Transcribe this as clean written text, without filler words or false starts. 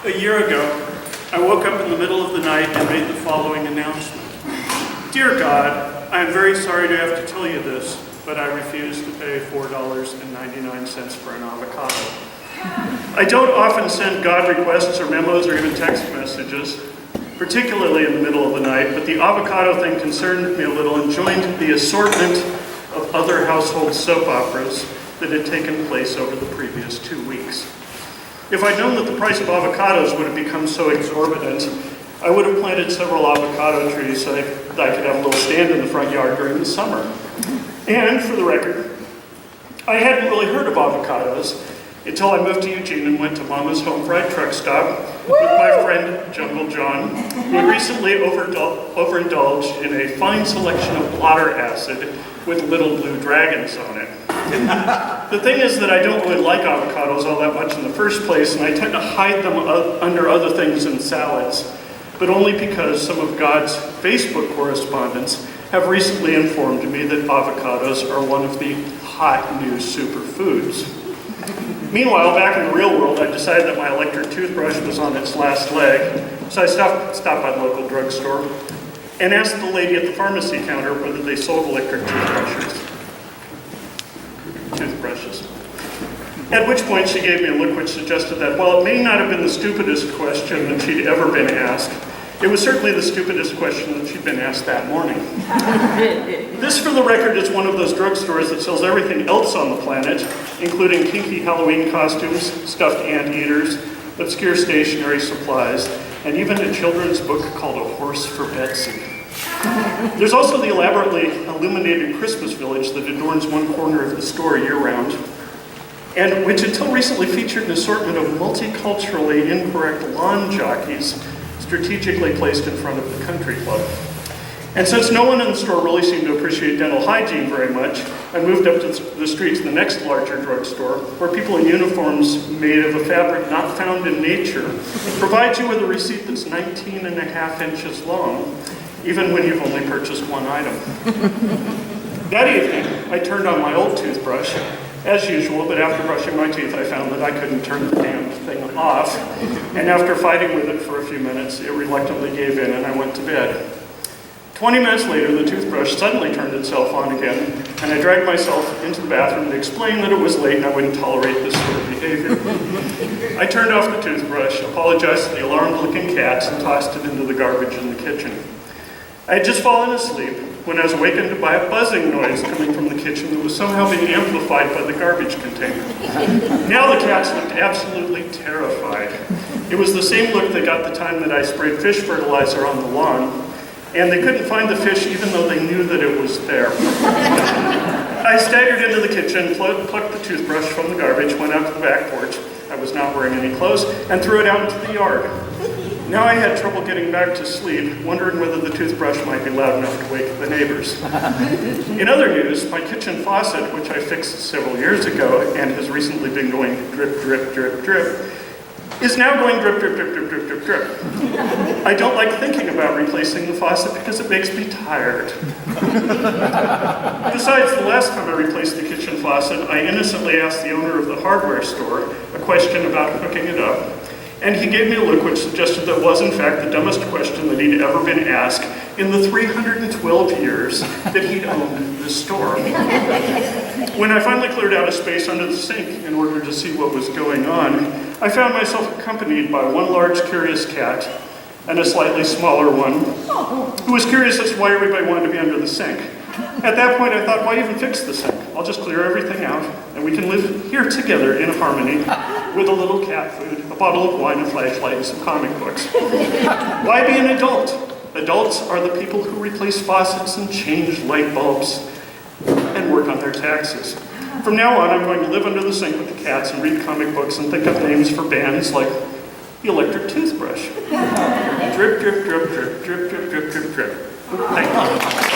A year ago, I woke up in the middle of the night and made the following announcement. Dear God, I am very sorry to have to tell you this, but I refuse to pay $4.99 for an avocado. I don't often send God requests or memos or even text messages, particularly in the middle of the night, but the avocado thing concerned me a little and joined the assortment of other household soap operas that had taken place over the previous 2 weeks. If I'd known that the price of avocados would have become so exorbitant, I would have planted several avocado trees so that I could have a little stand in the front yard during the summer. And for the record, I hadn't really heard of avocados until I moved to Eugene and went to Mama's Home Fried Truck Stop with my friend Jungle John, who had recently overindulged in a fine selection of blotter acid with little blue dragons on it. The thing is that I don't really like avocados all that much in the first place, and I tend to hide them under other things in salads, but only because some of God's Facebook correspondents have recently informed me that avocados are one of the hot new superfoods. Meanwhile, back in the real world, I decided that my electric toothbrush was on its last leg, so I stopped by the local drugstore and asked the lady at the pharmacy counter whether they sold electric toothbrushes. At which point she gave me a look which suggested that while it may not have been the stupidest question that she'd ever been asked, it was certainly the stupidest question that she'd been asked that morning. This, for the record, is one of those drugstores that sells everything else on the planet, including kinky Halloween costumes, stuffed anteaters, obscure stationery supplies, and even a children's book called A Horse for Betsy. There's also the elaborately illuminated Christmas village that adorns one corner of the store year-round, and which until recently featured an assortment of multiculturally incorrect lawn jockeys strategically placed in front of the country club. And since no one in the store really seemed to appreciate dental hygiene very much, I moved up to the street to the next larger drugstore, where people in uniforms made of a fabric not found in nature provide you with a receipt that's 19.5 inches long, even when you've only purchased one item. That evening, I turned on my old toothbrush, as usual, but after brushing my teeth, I found that I couldn't turn the damn thing off, and after fighting with it for a few minutes, it reluctantly gave in and I went to bed. 20 minutes later, the toothbrush suddenly turned itself on again, and I dragged myself into the bathroom to explain that it was late and I wouldn't tolerate this sort of behavior. I turned off the toothbrush, apologized to the alarmed-looking cats, and tossed it into the garbage in the kitchen. I had just fallen asleep when I was awakened by a buzzing noise coming from the kitchen that was somehow being amplified by the garbage container. Now the cats looked absolutely terrified. It was the same look they got the time that I sprayed fish fertilizer on the lawn, and they couldn't find the fish even though they knew that it was there. I staggered into the kitchen, plucked the toothbrush from the garbage, went out to the back porch, I was not wearing any clothes, and threw it out into the yard. Now I had trouble getting back to sleep, wondering whether the toothbrush might be loud enough to wake the neighbors. In other news, my kitchen faucet, which I fixed several years ago and has recently been going drip, drip, drip, drip, is now going drip, drip, drip, drip, drip, drip, drip. I don't like thinking about replacing the faucet because it makes me tired. Besides, the last time I replaced the kitchen faucet, I innocently asked the owner of the hardware store a question about hooking it up, and he gave me a look which suggested that was in fact the dumbest question that he'd ever been asked in the 312 years that he'd owned the store. When I finally cleared out a space under the sink in order to see what was going on, I found myself accompanied by one large curious cat and a slightly smaller one who was curious as to why everybody wanted to be under the sink. At that point I thought, why even fix the sink? I'll just clear everything out and we can live here together in harmony with a little cat food, a bottle of wine, a flashlight, and some comic books. Why be an adult? Adults are the people who replace faucets and change light bulbs and work on their taxes. From now on, I'm going to live under the sink with the cats and read comic books and think of names for bands like the electric toothbrush. Drip, drip, drip, drip, drip, drip, drip, drip, drip. Thank you.